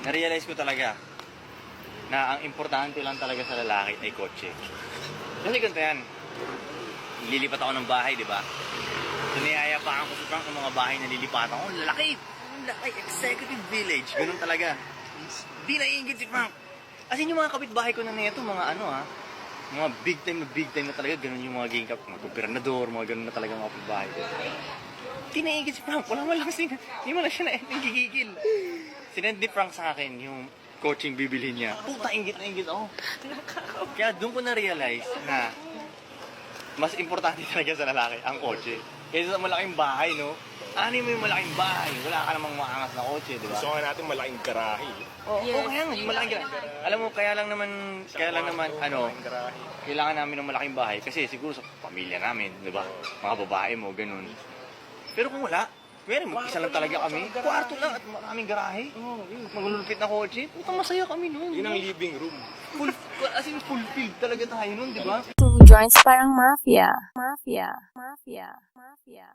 na-realize ko talaga na ang importante lang talaga sa lalaki ay kotse. Kasi ganito yan, lilipat ako ng bahay, di ba? So niyayapaan ko sa trunk ng mga bahay na lilipatan ko. Lalaki! Executive village. Ganun talaga. Di naiingit si Frank. As in yung mga kapitbahay ko na nito, mga ano ha, mga big time na talaga, ganun yung mga gingkap, mga gobernador, mga ganun na talaga mga kapitbahay ko. Di naiingit si Frank. Wala man lang hindi mo lang siya nagigigil. Sinend ni Frank sa akin yung coaching bibilhin niya. Puta, ingit na ingit ako. Kaya doon ko na-realize na mas importante talaga sa lalaki ang kotse. Kaysa sa malaking bahay, no? Ano mo yung malaking bahay? Wala ka namang maangas na kotse, di ba? Gusto nga natin malaking garahe. Oo, kaya nga, malaking garahe. Alam mo, kaya lang naman, kailangan namin ng malaking bahay kasi siguro sa pamilya namin, di ba? Mga babae mo, ganun. Pero kung wala, mag-isa lang talaga kami. Kwarto lang at maraming garahe. Maglulupit na kotse. Putang masaya kami nun. Yun ang living room. As in, fulfilled talaga tayo nun, di ba? Two joints parang mafia. Mafia. Mafia. Mafia.